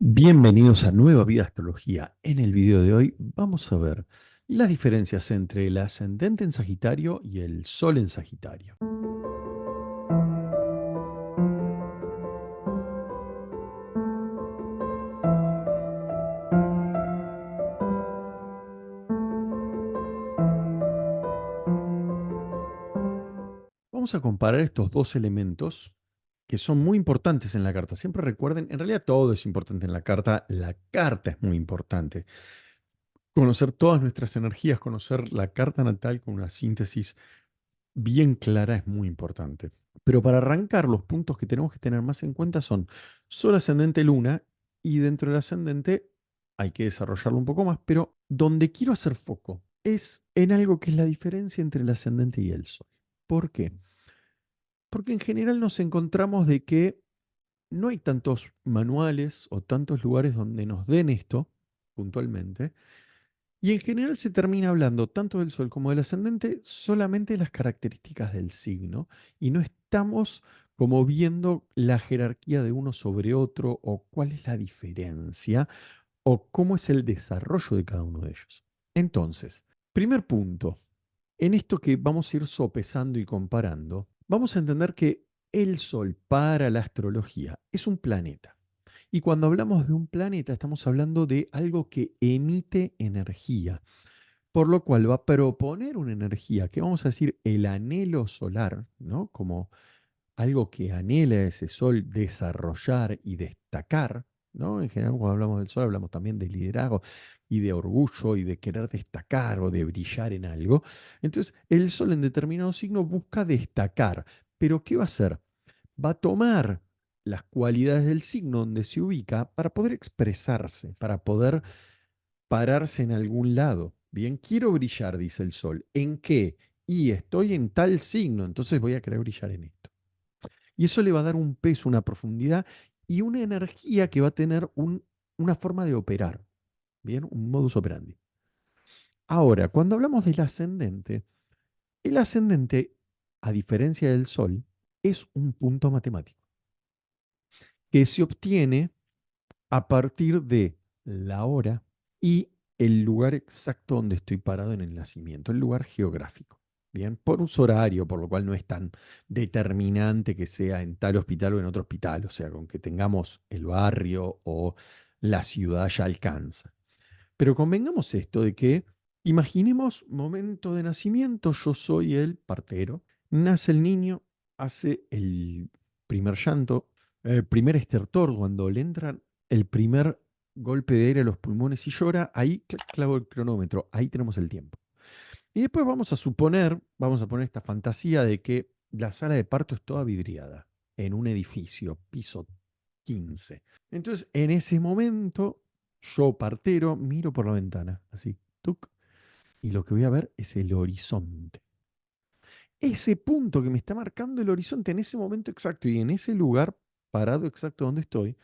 Bienvenidos a Nueva Vida Astrología. En el video de hoy vamos a ver las diferencias entre el ascendente en Sagitario y el Sol en Sagitario. Vamos a comparar estos dos elementos que son muy importantes en la carta. Siempre recuerden, en realidad todo es importante en la carta es muy importante. Conocer todas nuestras energías, conocer la carta natal con una síntesis bien clara es muy importante. Pero para arrancar, los puntos que tenemos que tener más en cuenta son Sol ascendente Luna y dentro del ascendente hay que desarrollarlo un poco más, pero donde quiero hacer foco es en algo que es la diferencia entre el ascendente y el Sol. ¿Por qué? Porque en general nos encontramos de que no hay tantos manuales o tantos lugares donde nos den esto puntualmente, y en general se termina hablando tanto del Sol como del ascendente solamente de las características del signo y no estamos como viendo la jerarquía de uno sobre otro o cuál es la diferencia o cómo es el desarrollo de cada uno de ellos. Entonces, primer punto, en esto que vamos a ir sopesando y comparando, vamos a entender que el Sol para la astrología es un planeta. Y cuando hablamos de un planeta, estamos hablando de algo que emite energía, por lo cual va a proponer una energía que vamos a decir el anhelo solar, ¿no? Como algo que anhela ese sol desarrollar y destacar, ¿no? En general, cuando hablamos del sol, hablamos también de liderazgo y de orgullo y de querer destacar o de brillar en algo. Entonces, el sol en determinado signo busca destacar, pero ¿qué va a hacer? Va a tomar las cualidades del signo donde se ubica para poder expresarse, para poder pararse en algún lado. Bien, quiero brillar, dice el sol. ¿En qué? Y estoy en tal signo, entonces voy a querer brillar en esto. Y eso le va a dar un peso, una profundidad y una energía que va a tener una forma de operar. Bien, un modus operandi. Ahora, cuando hablamos del ascendente, el ascendente, a diferencia del sol, es un punto matemático que se obtiene a partir de la hora y el lugar exacto donde estoy parado en el nacimiento, el lugar geográfico. Bien, por uso horario, por lo cual no es tan determinante que sea en tal hospital o en otro hospital, o sea, con que tengamos el barrio o la ciudad ya alcanza. Pero convengamos esto de que, imaginemos momento de nacimiento, yo soy el partero, nace el niño, hace el primer llanto, el primer estertor, cuando le entra el primer golpe de aire a los pulmones y llora, ahí clavo el cronómetro, ahí tenemos el tiempo. Y después vamos a suponer, vamos a poner esta fantasía de que la sala de parto es toda vidriada, en un edificio, piso 15. Entonces, en ese momento, yo partero, miro por la ventana, así, tuc, y lo que voy a ver es el horizonte. Ese punto que me está marcando el horizonte en ese momento exacto y en ese lugar parado exacto donde estoy,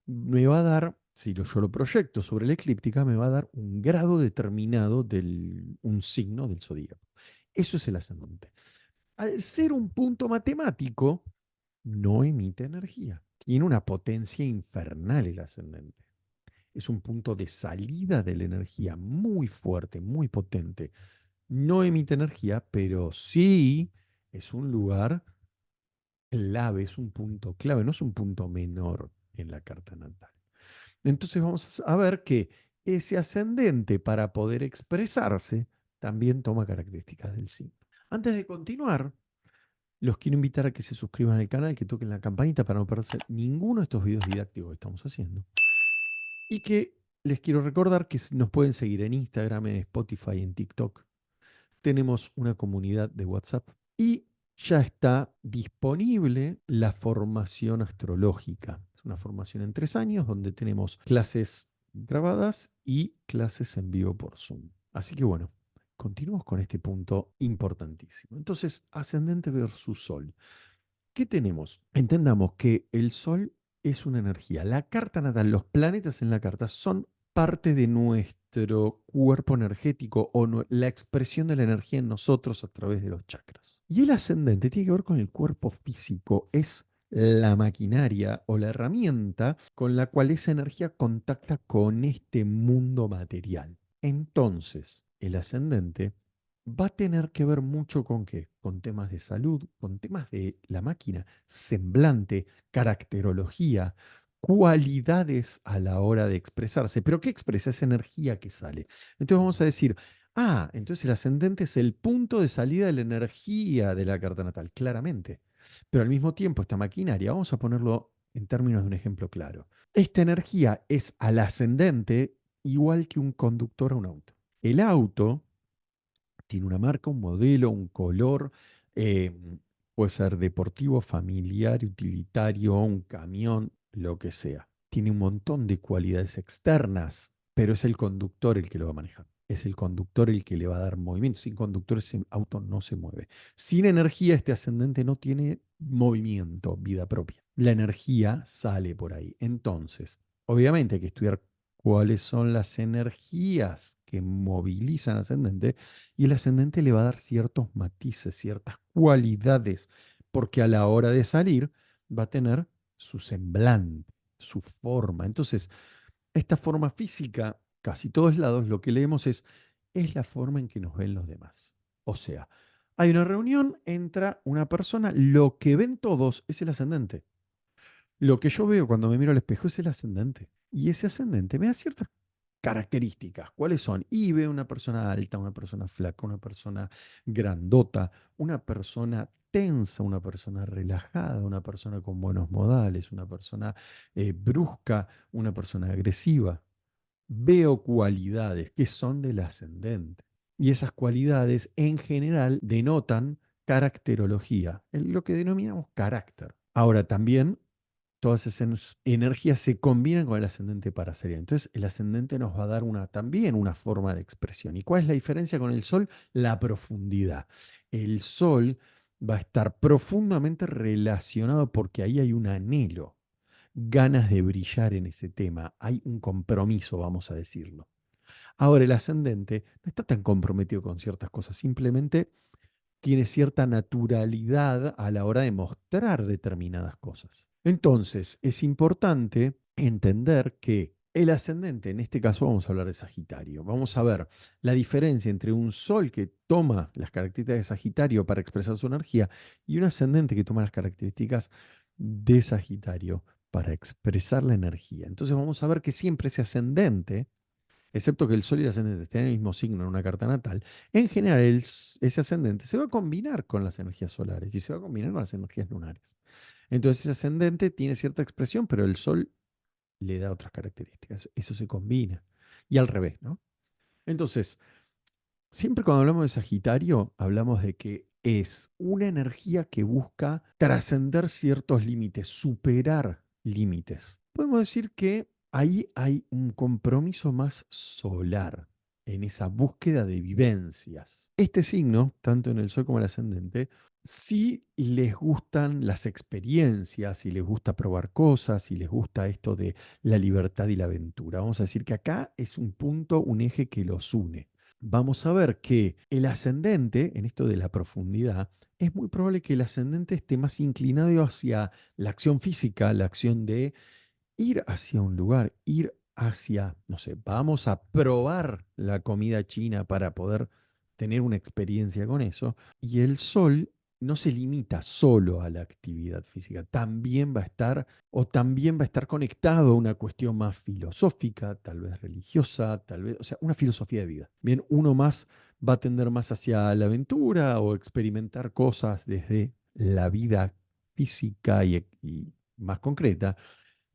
me va a dar, si yo lo proyecto sobre la eclíptica, me va a dar un grado determinado de un signo del zodíaco. Eso es el ascendente. Al ser un punto matemático, no emite energía. Tiene una potencia infernal el ascendente. Es un punto de salida de la energía muy fuerte, muy potente. No emite energía, pero sí es un lugar clave, es un punto clave, no es un punto menor en la carta natal. Entonces vamos a ver que ese ascendente para poder expresarse también toma características del signo. Antes de continuar, los quiero invitar a que se suscriban al canal, que toquen la campanita para no perderse ninguno de estos videos didácticos que estamos haciendo. Y que les quiero recordar que nos pueden seguir en Instagram, en Spotify, en TikTok. Tenemos una comunidad de WhatsApp y ya está disponible la formación astrológica. Es una formación en 3 años donde tenemos clases grabadas y clases en vivo por Zoom. Así que bueno, continuamos con este punto importantísimo. Entonces, ascendente versus sol. ¿Qué tenemos? Entendamos que el Sol es una energía. La carta natal, los planetas en la carta son parte de nuestro cuerpo energético o la expresión de la energía en nosotros a través de los chakras. Y el ascendente tiene que ver con el cuerpo físico, es la maquinaria o la herramienta con la cual esa energía contacta con este mundo material. Entonces, el ascendente va a tener que ver mucho con qué, con temas de salud, con temas de la máquina, semblante, caracterología, cualidades a la hora de expresarse. ¿Pero qué expresa? Esa energía que sale. Entonces vamos a decir, entonces el ascendente es el punto de salida de la energía de la carta natal, claramente. Pero al mismo tiempo, esta maquinaria, vamos a ponerlo en términos de un ejemplo claro. Esta energía es al ascendente igual que un conductor a un auto. El auto tiene una marca, un modelo, un color, eh, puede ser deportivo, familiar, utilitario, un camión, lo que sea. Tiene un montón de cualidades externas, pero es el conductor el que lo va a manejar. Es el conductor el que le va a dar movimiento. Sin conductor ese auto no se mueve. Sin energía este ascendente no tiene movimiento, vida propia. La energía sale por ahí. Entonces, obviamente hay que estudiar cuáles son las energías que movilizan al ascendente y el ascendente le va a dar ciertos matices, ciertas cualidades, porque a la hora de salir va a tener su semblante, su forma. Entonces, esta forma física, casi todos lados, lo que leemos es la forma en que nos ven los demás. O sea, hay una reunión, entra una persona, lo que ven todos es el ascendente. Lo que yo veo cuando me miro al espejo es el ascendente. Y ese ascendente me da ciertas características. ¿Cuáles son? Y veo una persona alta, una persona flaca, una persona grandota, una persona tensa, una persona relajada, una persona con buenos modales, una persona brusca, una persona agresiva. Veo cualidades que son del ascendente. Y esas cualidades en general denotan caracterología, lo que denominamos carácter. Ahora también todas esas energías se combinan con el ascendente para ser. Entonces, el ascendente nos va a dar también una forma de expresión. ¿Y cuál es la diferencia con el sol? La profundidad. El sol va a estar profundamente relacionado porque ahí hay un anhelo, ganas de brillar en ese tema, hay un compromiso, vamos a decirlo. Ahora, el ascendente no está tan comprometido con ciertas cosas, simplemente tiene cierta naturalidad a la hora de mostrar determinadas cosas. Entonces, es importante entender que el ascendente, en este caso vamos a hablar de Sagitario, vamos a ver la diferencia entre un sol que toma las características de Sagitario para expresar su energía y un ascendente que toma las características de Sagitario para expresar la energía. Entonces vamos a ver que siempre ese ascendente, excepto que el Sol y el ascendente estén en el mismo signo en una carta natal, en general ese ascendente se va a combinar con las energías solares y se va a combinar con las energías lunares. Entonces ese ascendente tiene cierta expresión, pero el Sol le da otras características. Eso se combina. Y al revés, ¿no? Entonces, siempre cuando hablamos de Sagitario, hablamos de que es una energía que busca trascender ciertos límites, superar límites. Podemos decir que ahí hay un compromiso más solar en esa búsqueda de vivencias. Este signo, tanto en el Sol como en el ascendente, si les gustan las experiencias, si les gusta probar cosas, si les gusta esto de la libertad y la aventura. Vamos a decir que acá es un punto, un eje que los une. Vamos a ver que el ascendente, en esto de la profundidad, es muy probable que el ascendente esté más inclinado hacia la acción física, la acción de ir hacia un lugar, ir hacia, no sé, vamos a probar la comida china para poder tener una experiencia con eso. Y el sol no se limita solo a la actividad física, también va a estar o también va a estar conectado a una cuestión más filosófica, tal vez religiosa, tal vez, o sea, una filosofía de vida. Bien, uno más va a tender más hacia la aventura o experimentar cosas desde la vida física y más concreta,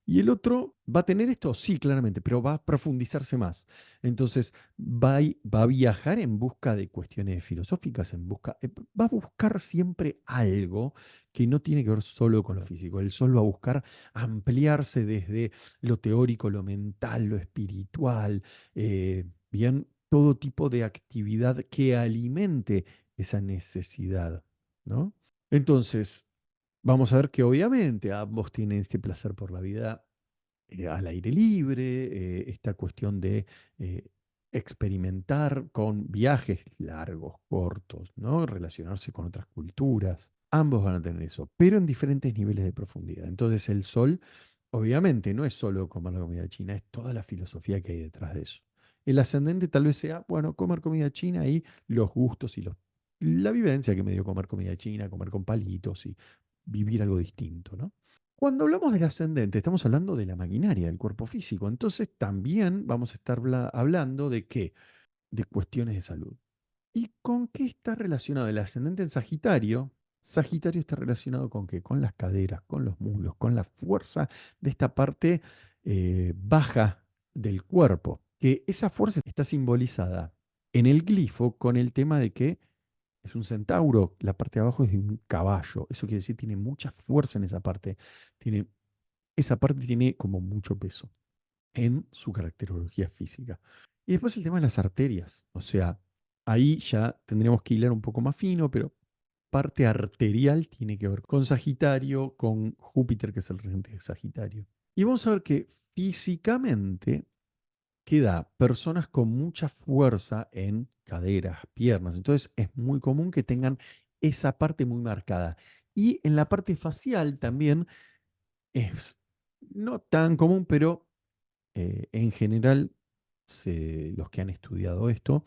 y el otro va a tener esto, sí, claramente, pero va a profundizarse más. Entonces, va a viajar en busca de cuestiones filosóficas, va a buscar siempre algo que no tiene que ver solo con lo físico. El sol va a buscar ampliarse desde lo teórico, lo mental, lo espiritual, bien, todo tipo de actividad que alimente esa necesidad, ¿no? Entonces, vamos a ver que obviamente ambos tienen este placer por la vida al aire libre, esta cuestión de eh, experimentar con viajes largos, cortos, ¿no? Relacionarse con otras culturas. Ambos van a tener eso, pero en diferentes niveles de profundidad. Entonces el sol, obviamente, no es solo comer la comida china, es toda la filosofía que hay detrás de eso. El ascendente tal vez sea, bueno, comer comida china y los gustos y la vivencia que me dio comer comida china, comer con palitos y vivir algo distinto, ¿no? Cuando hablamos del ascendente, estamos hablando de la maquinaria, del cuerpo físico. Entonces también vamos a estar hablando de qué? De cuestiones de salud. ¿Y con qué está relacionado el ascendente en Sagitario? Sagitario está relacionado con qué? Con las caderas, con los muslos, con la fuerza de esta parte baja del cuerpo. Que esa fuerza está simbolizada en el glifo con el tema de que es un centauro, la parte de abajo es de un caballo. Eso quiere decir tiene mucha fuerza en esa parte. Tiene, esa parte tiene como mucho peso en su caracterología física. Y después el tema de las arterias. O sea, ahí ya tendríamos que hilar un poco más fino, pero parte arterial tiene que ver con Sagitario, con Júpiter, que es el regente de Sagitario. Y vamos a ver que físicamente queda personas con mucha fuerza en caderas, piernas. Entonces es muy común que tengan esa parte muy marcada. Y en la parte facial también es no tan común, pero en general, los que han estudiado esto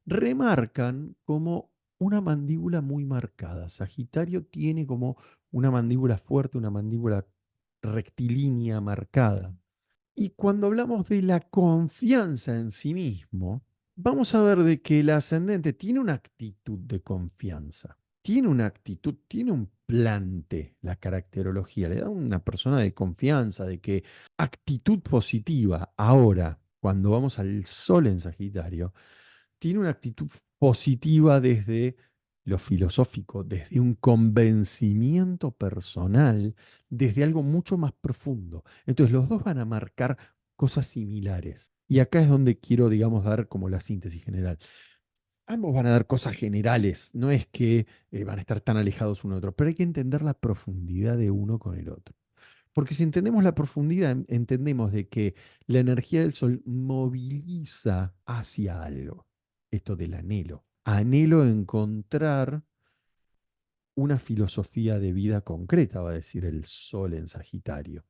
remarcan como una mandíbula muy marcada. Sagitario tiene como una mandíbula fuerte, una mandíbula rectilínea marcada. Y cuando hablamos de la confianza en sí mismo, vamos a ver de que el ascendente tiene una actitud de confianza, tiene una actitud, tiene un plante, la caracterología, le da una persona de confianza, de que actitud positiva. Ahora, cuando vamos al sol en Sagitario, tiene una actitud positiva desde lo filosófico, desde un convencimiento personal, desde algo mucho más profundo. Entonces, los dos van a marcar cosas similares. Y acá es donde quiero, digamos, dar como la síntesis general. Ambos van a dar cosas generales, no es que van a estar tan alejados uno de otro, pero hay que entender la profundidad de uno con el otro. Porque si entendemos la profundidad, entendemos de que la energía del sol moviliza hacia algo. Esto del anhelo. Anhelo encontrar una filosofía de vida concreta, va a decir el sol en Sagitario.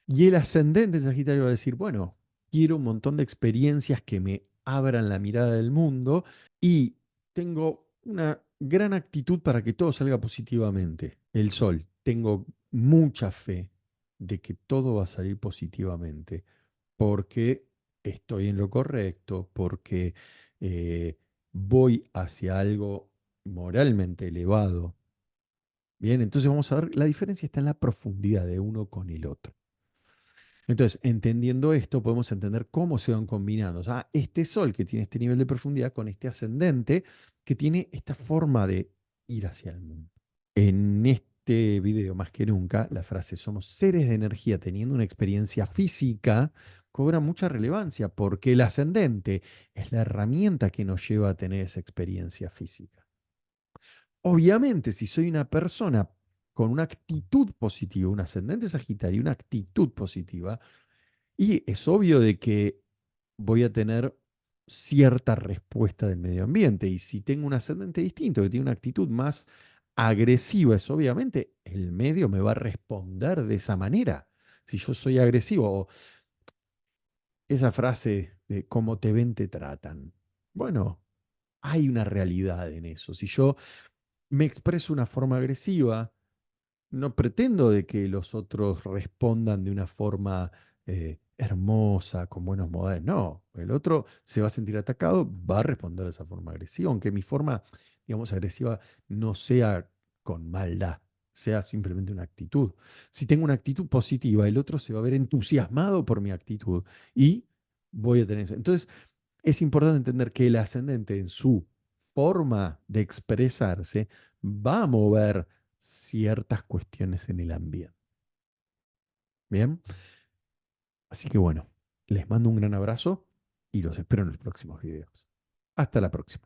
Y el ascendente en Sagitario va a decir, bueno, quiero un montón de experiencias que me abran la mirada del mundo y tengo una gran actitud para que todo salga positivamente. El sol, tengo mucha fe de que todo va a salir positivamente porque estoy en lo correcto, porque voy hacia algo moralmente elevado. Bien, entonces vamos a ver, la diferencia está en la profundidad de uno con el otro. Entonces, entendiendo esto, podemos entender cómo se van combinando. O sea, este sol que tiene este nivel de profundidad con este ascendente que tiene esta forma de ir hacia el mundo. En este video, más que nunca, la frase somos seres de energía teniendo una experiencia física cobra mucha relevancia porque el ascendente es la herramienta que nos lleva a tener esa experiencia física. Obviamente, si soy una persona con una actitud positiva, un ascendente sagitario, una actitud positiva, y es obvio de que voy a tener cierta respuesta del medio ambiente. Y si tengo un ascendente distinto, que tiene una actitud más agresiva, es obviamente el medio me va a responder de esa manera. Si yo soy agresivo, o esa frase de cómo te ven, te tratan. Bueno, hay una realidad en eso. Si yo me expreso de una forma agresiva, no pretendo de que los otros respondan de una forma hermosa, con buenos modales. No, el otro se va a sentir atacado, va a responder de esa forma agresiva, aunque mi forma, digamos, agresiva no sea con maldad, sea simplemente una actitud. Si tengo una actitud positiva, el otro se va a ver entusiasmado por mi actitud y voy a tener eso. Entonces, es importante entender que el ascendente en su forma de expresarse va a mover ciertas cuestiones en el ambiente. Bien, así que bueno, les mando un gran abrazo y los espero en los próximos videos. Hasta la próxima.